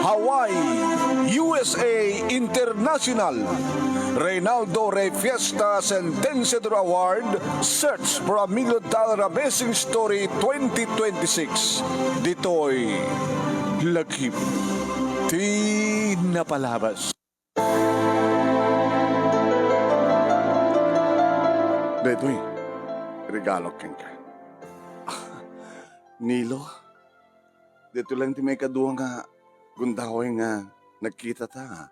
Hawaii, USA International, Reynaldo Rey Fiesta Sentenciador Award, Search for a $1 Million Amazing Story 2026. Dito'y lagip di napalabas. Dito'y regalo keng ka. Nilo, dito lang ti may kaduwa nga gundahoy nga nagkita ta.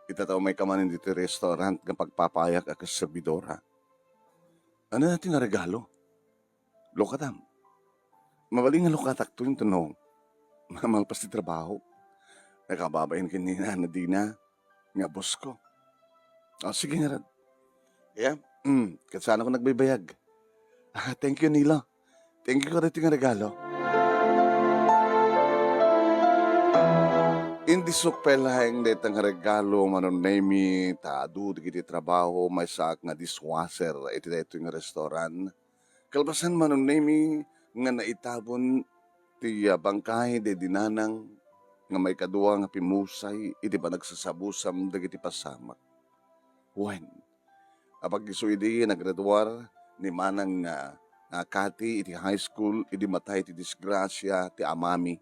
Kita tao may kamanin dito restaurant nga pagpapayak ak servidora. Ano natin nga regalo? Lokatam. Mabaling nga lokatak to yung tanong. Mamalpas ti trabaho. Nakababayin kanina na di na nga boss ko. Sige nga rin. Kaya, kasana ko nagbibayag. Thank you, Nilo. Thank you ka rin nga regalo. Hindi sukpelaheng detang regalo manonemi ta adu digiti trabaho may saak nga dishwasher iti deto nga restaurant. Kalbasan manonemi nga naitabon ti bangkay de dinanang nga may kadua nga pimusay iti pa nagsasabusam dagiti pasamak. When apag isuidi naggraduar ni manang nga kati iti high school iti matay ti disgrasya ti amami.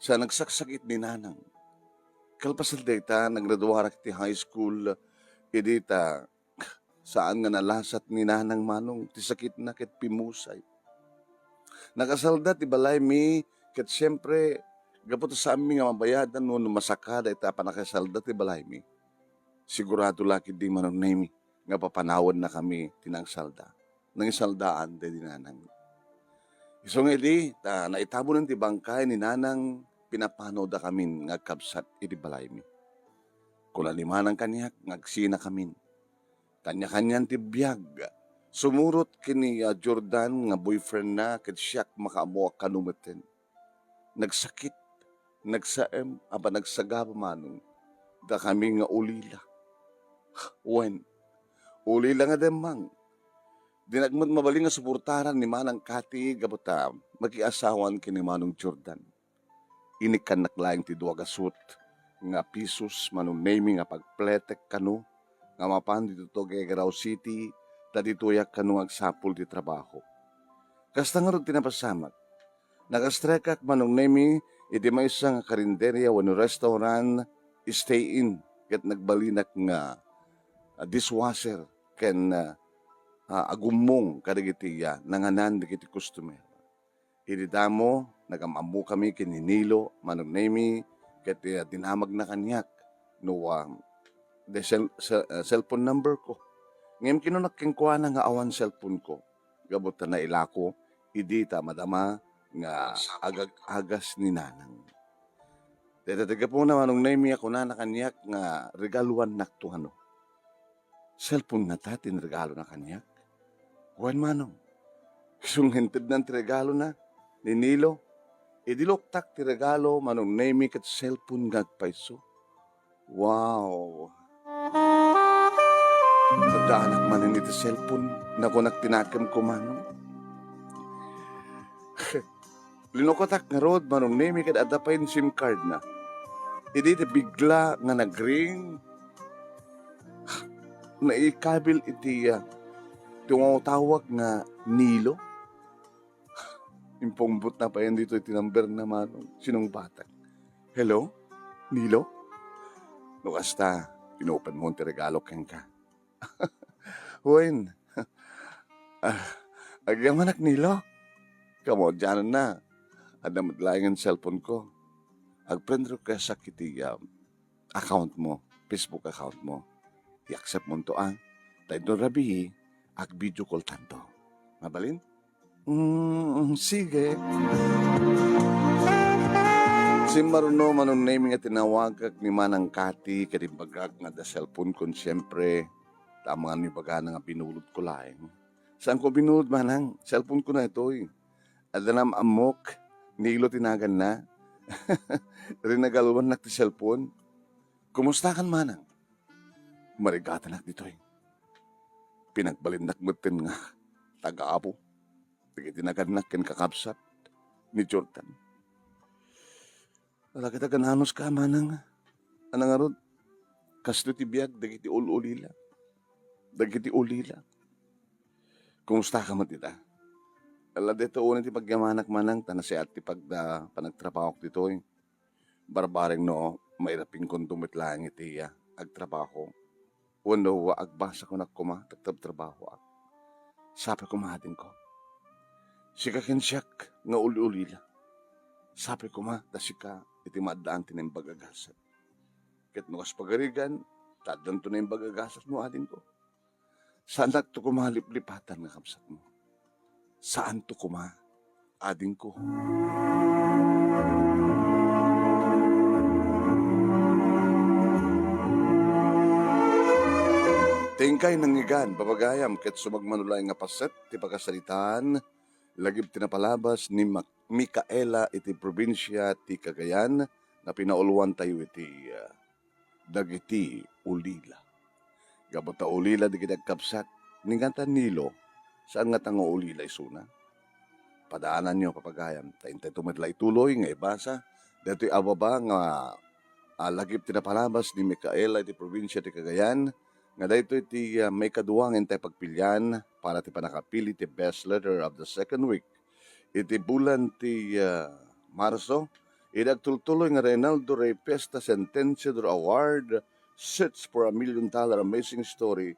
Sa nagsaksakit ni nanang. Kalpasal data, naggraduarak ti high school, edita, saan nga nalasat ni nanang manong, ti sakit na ket pimusay. Nakasalda ti balay mi, ket siyempre, gapot sa amin nga mabayadan no, masakada ita pa nakasalda ti balay mi. Sigurado laki di manonay mi, nga papanawan na kami tinang salda. Nang isaldaan di nanang. Isong edi, naitabunan ti bangkay ni nanang, pinapano da kamin ngagkabsat iti balay mi. Kula limanang kanyak ngagsina kamin. Kanya-kanyan ti biyag. Sumurot kini Jordan nga boyfriend na ket siyak makaamuak kanumeten. Nagsakit, nagsaem, aba nagsagaba manong. Da kami nga ulila. When? Ulila nga demang. Dinagmat mabaling nga suportaran ni manang kati gabuta magiasawan kini manong Jordan. Inikan naklayang ti duwa gasut nga pisos manunemi nga pagpletek kanu nga mapan dito to Gagaraw City dadituyak kanu agsapul ti trabaho. Kasta nga ron tinapasamat. Nakastrekak manunemi iti may isang karinderya wano restaurant stay in ket nagbalinak nga dishwasher ken agumong kadigiti nanganan digiti customer. Ididamo, nagamamu kami kininilo, manunemi, ket dinamag na kanyak, no, cellphone number ko. Ngayon kinunak kengkuha na nga awan cellphone ko. Gabot na ilako, idita madama nga agas ni nanang. Tetaga po na manunemi ako na kanyak nga regaluan naktuhano. Cellphone na tatin regalo na kanyak. Kuhan manong, sunghinted ng regalo na, ni Nilo, idiloktak ti regalo manong nemi ket cellphone gagpaiso. Wow! Nagdaanak man iti cellphone na kunak tinakam ko manong. Linokotak nga rod manong nemi ket adapayin SIM card na. Idi ti bigla nga nagring naikabil iti tumawag nga Nilo. Impongbot na pa yan dito itinamber na manong sinong batang. Hello? Nilo? Nukasta, pinopen mo ang regalo keng ka. Huwin. Agyaman Nilo? Kamo, dyan na. Adamat lang ang cellphone ko. Agprendro ka sa kiti account mo, Facebook account mo. I-accept mo ito tayo doon rabi, ag-video call tanto. Mabalin? Sige. Si Maruno manunay nga tinawagag ni Manang Kati kadibagag nga da cellphone kon siyempre tama nga ni baga nga binulod ko laeng. Saan ko binulod manang? Cellphone ko na ito eh. Adanam amok, Nilo tinagan na. Rinagaluan nak ti cellphone. Kumusta kan manang? Marigatan nak dito eh. Pinagbalindak mo nga taga-apo. Tigitinagan na ken kakabsat. ni Jordan. Wala kita gananos ka manang anang arod kasto ti biag dagiti ulila. Dagiti ulila. Kumusta ka man tita? Ala dito unin ti pagyamanak manang tanasiat ti pagda panagtrabaho dito barbaring no mairaping kontumit lang iti agtrabaho. Wano agbasa ko na kuma tagtab trabaho ak. Sabi ko mahadin ko. Sika kensyak nga uli-ulila. Sabi ko dasika iti maadaan tinayong bagagasat. Ket no kas pagarigan, tadan to na yung bagagasat mo adin ko. Saan to kumaliplipatan nga kapsat mo? Saan to adin ko? Tingkay nangigan, babagayam, ket sumagmanulay nga paset, ti pagkasalitaan, lagib tinapalabas ni Micaela iti probinsya ti Cagayan, na pinauluan tayo iti dagiti ulila. Gabata ulila di kitagkapsat, ningatan nilo, saan nga tango ulila isuna? Padaanan nyo, papagayam, taintay tumatla ituloy, nga ibasa, dato'y ababa nga lagib tinapalabas ni Micaela iti probinsya ti Cagayan, nga dito iti may kaduwangin tayo pagpilyan para ti panakapili ti best letter of the second week. Iti bulan ti Marso, idagtultuloy nga Reynaldo Rey Fiesta Sentenciador Award, Search for $1 Million Amazing Story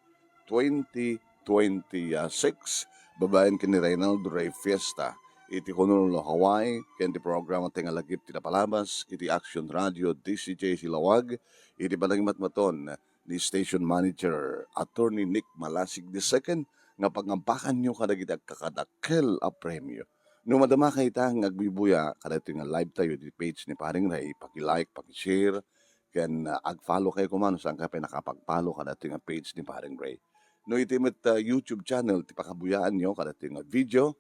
2026. Babayan kini Reynaldo Rey Fiesta. Iti Honolulu, Hawaii, ken ti programa tinga lagip ti napalabas, iti Action Radio, DCJ Silawag, iti panagmatmaton, ni Station Manager Attorney Nick Malasig II nga pagambakan nyo kadagiti kakadakkel a premyo. No madama kay ta nga agbibuya kadto nga live tayo di page ni Paring Ray, paki-like, paki-share, ken ag-follow kay kumano saan ka nakapag-follow kadto nga page ni Paring Ray. No itimet YouTube channel ti pakabuyaan nyo kadto nga video,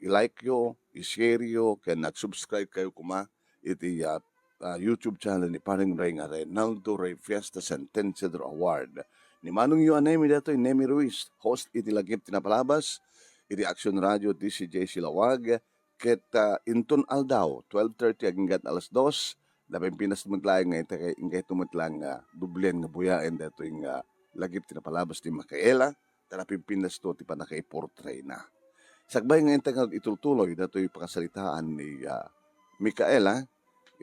i-like yo, i-share yo, ken nag-subscribe kayo iti YouTube channel ni Paring Ray nga Reynaldo Rey Fiesta Sentenciador Award. Ni Manong yu anay mi dato'y Nemi Ruiz, host iti lagip tinapalabas, iti Action Radio DCJ Silawag, ket inton aldaw, 12:30 aginggat alas 2, labing pinas maglaing nga ingay tumatlang dublen nga buyain dato'y lagip tinapalabas ni Micaela, tanaping pinas to ti panakaiportray na. Sagbay nga intangal itultuloy dato'y pakasalitaan ni Micaela,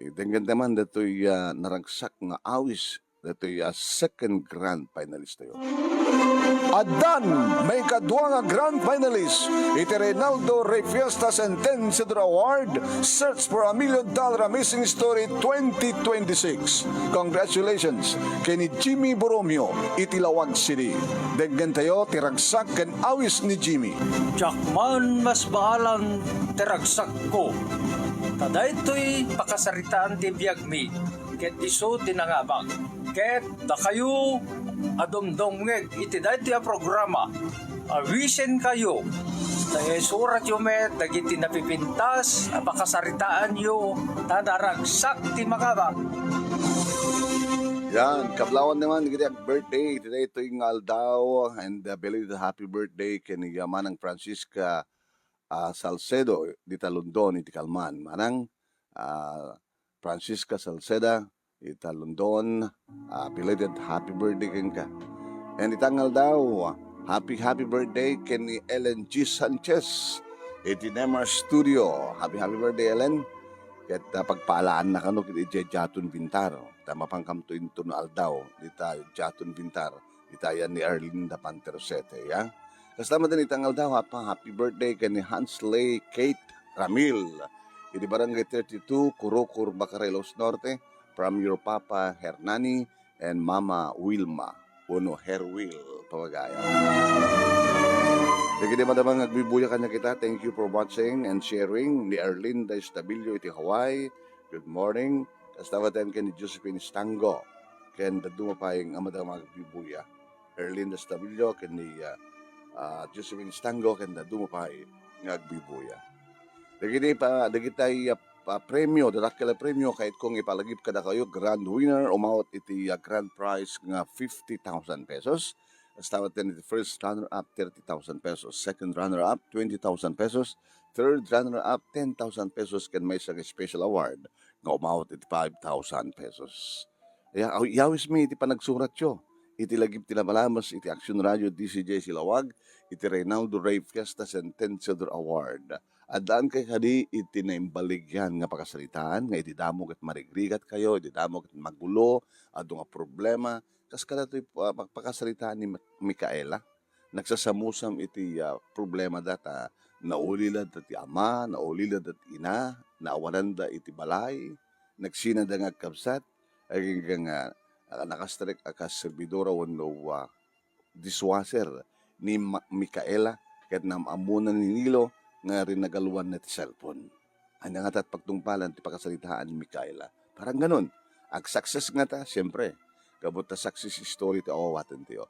dengan naman dato'y naragsak nga awis, dato'y second grand finalist tayo. Adan may kadwa nga grand finalist iti Reynaldo Rey Fiesta Sentenciador Award Search for $1 Million Amazing Story 2026. Congratulations kay Jimmy Boromio iti Lawag City. Daggan tayo tiragsak ken awis ni Jimmy. Jakman mas baalang tiragsak ko. Tada ito'y pakasaritaan ti biyagmi, ket iso tinangabang. Ket da kayo adomdongeg iti dati a programa, awisen kayo. Dahil surat yung met, dagiti napipintas, pakasaritaan yo, tadaragsak ti makabang. Yan, kablawan naman giti birthday. Today ito yung aldaw and belated happy birthday kini Manang Francisca Salcedo di Talundon iti Kalman. Manang Francisca Salceda di Talundon, belated happy birthday ken ka. And itangal daw, happy birthday kini Ellen G. Sanchez iti Nemar Studio. Happy birthday Ellen. Ket pagpalaan na kano kiti Jatun Vintar. Tama pang kamtuin to no aldaw dita Jatun Vintar. Itayan ni Arlinda Panterosete, ya. Kasama din itangal daw happy birthday kay ni Hansley Kate Ramil. Iti Barangay 32, Kurukur, Bacarelos Norte, from your Papa Hernani and Mama Wilma, uno Herwil, Pawagaya. Sige di madamang agbibuya kanya kita. Thank you for watching and sharing. Ni Arlinda Estabilio iti Hawaii. Good morning. Kasama din kay ni Josephine Stango. Ken dadumapayang amadamang agbibuya. Arlinda Estabilio ken ni Josephine Stango ken dadumapay nga agbibuya. Dagitay premyo, darakela premyo kahit kung ipalagip kada kayo grand winner umawat iti grand prize nga 50,000 pesos. Tawad din iti first runner up 30,000 pesos, second runner up 20,000 pesos, third runner-up, 10,000 pesos kan may isang special award nga umawat iti 5,000 pesos. Yawis mi iti panagsurat yo. Iti lagip tinabalamas iti Action Radio DCJ Silawag, iti Reynaldo Ray Fiesta Sentenciador Award. Adaan kay kadi iti naimbaligyan nga pakasalitaan, nga iti damog at marigrigat kayo, iti damog at magulo, ado nga problema. Kas kada ito'y pakasalitaan ni Micaela. Nagsasamusam iti problema data, naulilad iti ama, naulilad iti ina, naawanan da iti balay, nagsinada nga kabsat, ay nga nakastrek akas servidora wano dishwasher ni Micaela ket namamunan ni Nilo nga rin nagaluan na ti cellphone. Anya nga tat pagtungpalan ti pakasalitaan ni Micaela. Parang ganun. Ag success nga ta, siyempre. Kabot ta success story ti awawatan tiyo.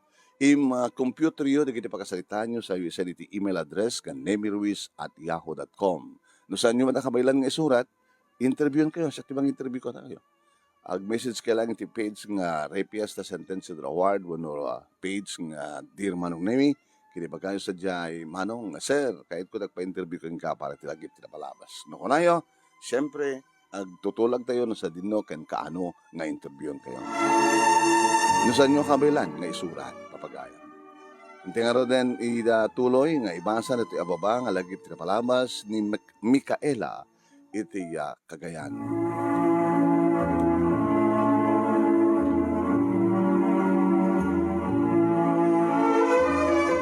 Computer yun, di pakasalitaan nyo sa USN iti email address kan nemiruiz@yahoo.com. No saan nyo matakabailan nga isurat, interviewin kayo. Sa tibang interview ko na kayo. Ag-message ka lang iti page nga Ray Fiesta Sentenciador Award wano page nga Dear Manong Nemi kini pagkayo sa jay Manong nga sir kahit ko nagpa-interview ka para tilagip tinapalabas no kunayo syempre agtutulag tayo no sa dinno ken kaano nga interview kayo no sa inyo kabilan nga isurat papagayan hindi nga rin tuloy nga ibasa na ito ababa nga lagip tinapalabas ni Micaela iti Cagayan.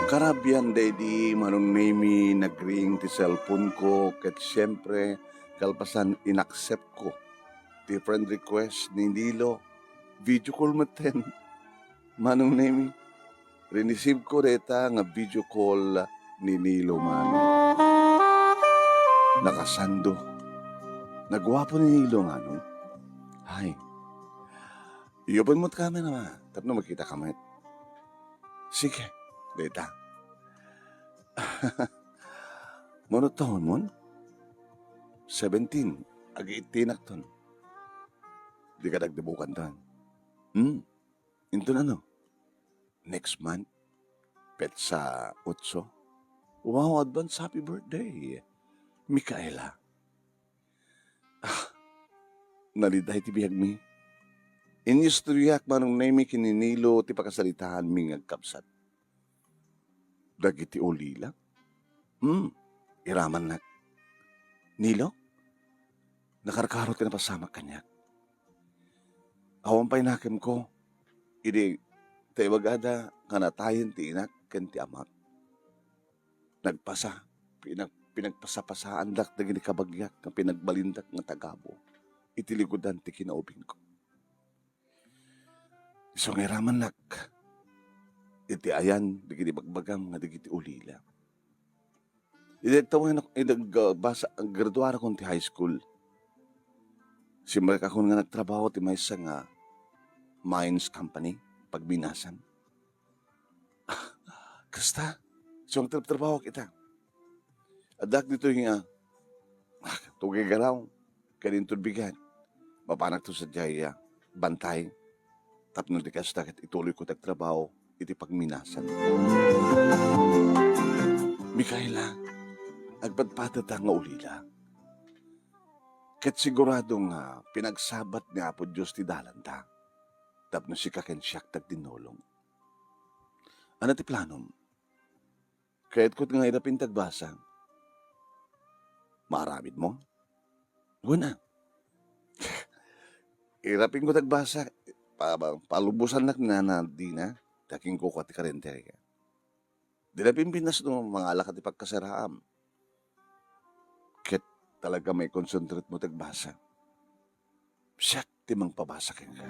Karabian day di Manong Nemi nagring ti cellphone ko ket siyempre kalpasan inaccept ko ti friend request ni Nilo video call maten Manong Nemi receive ko deta nga video call ni Nilo man nakasando nagwapo ni Nilo Manong ay iyopan mo't kami naman tapno makita kami sige deta mono taon mon 17 agi itinak ton di ka dagdabukan ton into na no next month petsa 8 wow advance happy birthday Micaela naliday ti bihag mi inistoryak Manong Nemi kininilo ti pakasalitahan mi ngagkabsat dagiti ulila. Iraman na. Nilo? Nakarkarot ka na pasama kanya. Awan pa'y nakim ko. Idi, tayo bagada, kanatayin ti inak, ken ti amak. Nagpasa, pinagpasapasaan dak dagiti kabagyak, ng pinagbalindak ng tagabo. Itiligudan ti kinaubing ko. Isong iraman nak. Iti ayan, digiti bagbagam nga digiti ulila. Idagtawin ako, graduara ko ti high school. Simrek ako nga nagtrabaho ti may nga mines company, pagbinasan. Kasta, so ang trabaho kita. Adak dito yung tugay galaw, kanin turbigan. Mapanak to sa jaya, bantay. Tapno di kasta ituloy ko tagtrabaho, iti pagminasan. Micaela, agpadpadata nga ulila. Ket sigurado nga pinagsabat ni Apo Diyos ti dalanta. Tapno si kakensyak tagdinolong. Ano ti planom? Kahit ko nga irapin tagbasa. Maramid mo? Wala. Irapin ko tagbasa. Palubusan na di na. Taking ko ti karenterya. Dila pimpinas no mga alak at ipagkasaraam. Ket talaga may concentrate mo tagbasa. Siyak timang pabasa ka nga.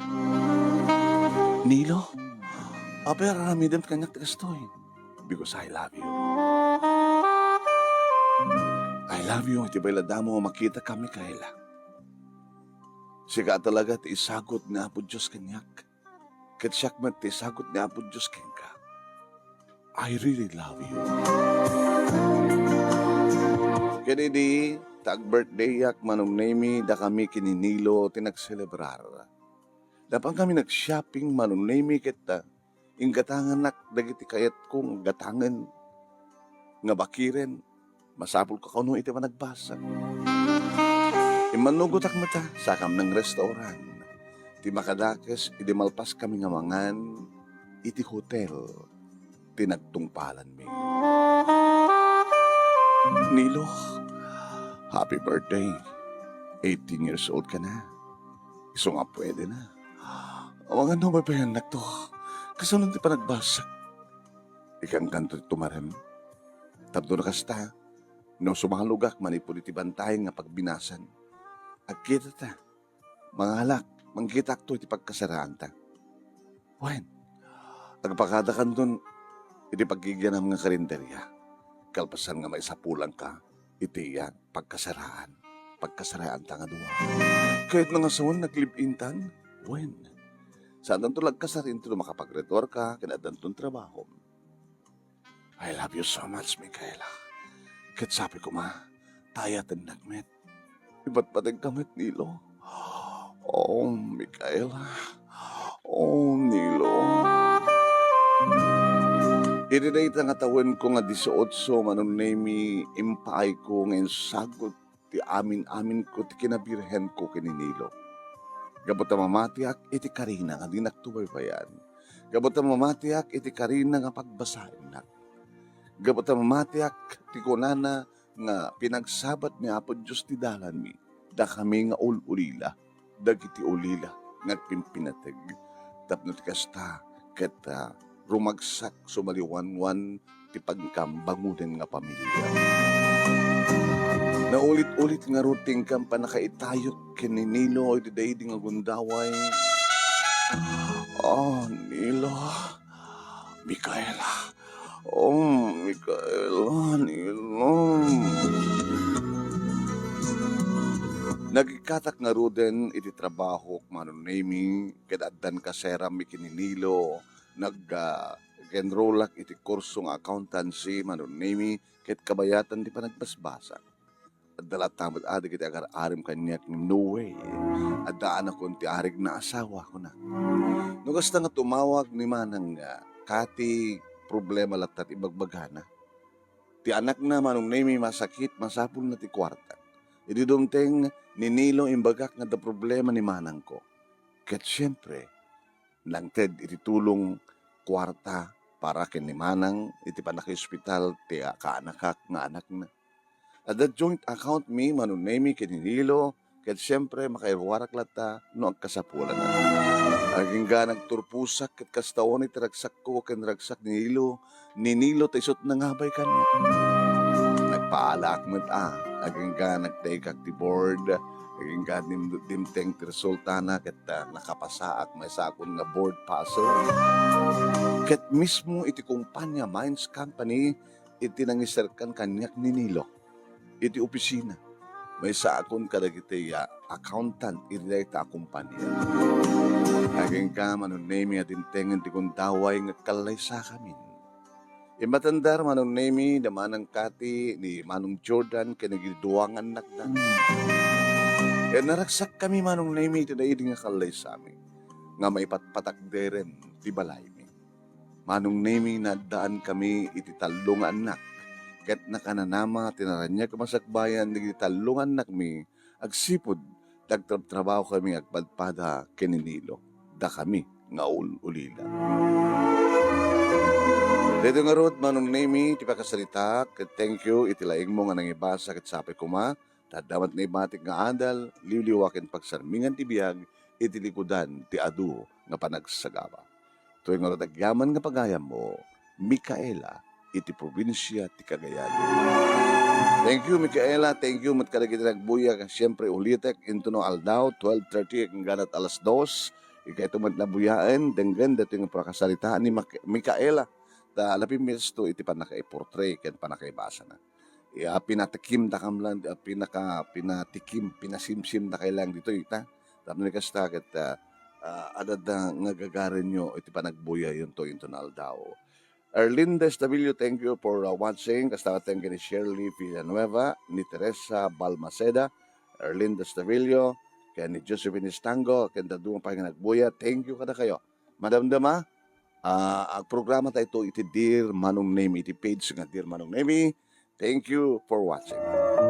Nilo, apera ramidam kanyak tagastoy. Because I love you. I love you. Iti ba iladamo makita kami kaila. Siga talaga ti isagot ni Apo Diyos kanyak. Ket siyak man ti sagot ni Apo Diyos kenka. I really love you. Kaya di, tag-birthday yak Manong Nemi, da kami kininilo tinagselebrar. Dapat kami nag-shopping Manong Nemi kita, ing gatangan nak, dagiti kayat kong gatangan, nga bakiren, Masapul ka kuno iti managbasa. Imanugot ak mata sa kam ng restaurant. Ti makadakes, iti malpas kami nga mangan, iti hotel, tinagtungpalan mi. Nilo, happy birthday. 18 years old ka na. Iso nga pwede na. Awangan na ba anak to? Kasunod ti pa nagbasa. Ikang kanto tumarem. Tabdo na kasta. No sumahalugak manipuli ti bantay nga pagbinasan. Agkita ta. Mga halak, mangkita to iti pagkasaraan ta. Wen, agpakada kan dun, iti pagkigyan ng mga karinderya. Kalpasan nga may sapulang ka, iti yan, pagkasaraan. Pagkasaraan ta nga duwa. Kahit nga sawan naglibintan, wen, saan ang tulag kasarin to makapag-retor ka, kinadan tong trabaho. I love you so much, Micaela. Kahit sabi ko tayat ang nagmet. Iba't patag kamit, Nilo. Oh, Micaela. Oh, Nilo. Irinay nga tawen ko nga 18 manunemi impaay ko ngayon sagot ti amin ko ti kinabirhen ko kini Nilo. Gabot na mamatiak iti karina nga di naktubaybayan. Gabot na mamatiak iti karina nga pagbasahin na. Gabot na mamatiak ti kunana nga pinagsabat ni Apo Diyos ti dalan mi. Da kami nga ulila. Dagiti ulila nga pimpinateg. Tapno ti kasta ket rumagsak sumaliwanwan ti pagkambangunan nga pamilya. Naulit-ulit nga ruting kam panakaitayok kini Nilo iti daidi nga gundaway. Oh, Nilo. Micaela. Oh, Micaela, Nilo. Nagikatak nga ruden iti trabaho manunemi kadaddan kasera mi kini Nilo. Nag-enrollak iti kursong accountancy manunemi ket kabayatan ti panagbasbasa. Dalat tamad adik iti agar-arim kanyak no way. Adaan akong ti arig na asawa ko na. Nugas nga tumawag ni manang kati problema latat ibagbagana. Ti anak na manong nemi masakit masapul na ti kwarta. Idi dumteng ninilo imbagak nga da problema ni manang ko. Ket siyempre, langted iti tulong kwarta para ken ni manang iti panaki-hospital ti kaanakak nga anak na. At the joint account mi manunemi kininilo ket siyempre makaiwarak lata no agkasapulan na. Aging ganag turpusak ket kastaon iti ragsak ko ken ragsak ninilo ta isot nangabay kanya. Nagpaalak met aging ganag taigak ti board aging ganim dimteng ti resultana ket nakapasaak may sakon nga board passer. Ket mismo iti kumpanya Mines Company iti nangiserkan kanyak ninilo. Iti opisina, may saakon kadagiti accountant iti ta kumpanya. Aging ka manunemi at intengan ti kundaway nga kalay sa kamin. Imatandar manunemi na manang kati ni Manong Jordan kinagiduangan nakdan. E naraksak kami manunemi iti daidi nga kalay sa amin. Nga may patpatakderen ti balay mi. Manunemi na daan kami iti talong anak. Ket nakananama tinaranya kumasakbayan di talungan nakmi agsipod dagtrabaho kami agpadpada keninilo da kami nga ulila. Dito nga rod manong nemi ti pakasalita ket thank you iti laing mo nga nangibasa ket sapi kuma tadamat na ibatik nga adal liwliwaken pagsarmingan ti biag iti likudan ti adu nga panagsagaba. Tuwing nga rod agyaman nga pagayam mo Micaela iti probinsya ti Cagayan. Thank you, Micaela. Thank you, matkaragit nagbuya. Siyempre, ulitek, into no aldaw, 12:30, ang ganat alas 2. Ika ito matnabuyaan, denggan, dito yung prakasalitaan ni Micaela. Ta alapin minutes to, iti panakaiportray, ken panakaibasa na. Pinatikim na kam lang, pinatikim, pinasimsim na kailang dito, ita. Tapos ni kastagat, adad nga gagarin nyo, iti panagbuya yun to, into no aldaw. Erlinda Estavillo, thank you for watching. Kastakatan ka ni Shirley Villanueva, ni Teresa Balmaceda, Erlinda Estavillo, kaya ni Josephine Estango, kaya dadungan pa nga nagbuya. Thank you kada kayo. Madam Dama, ang programa tayo ito, iti Dear Manong Nemi, iti page nga Dear Manong Nemi, Thank you for watching.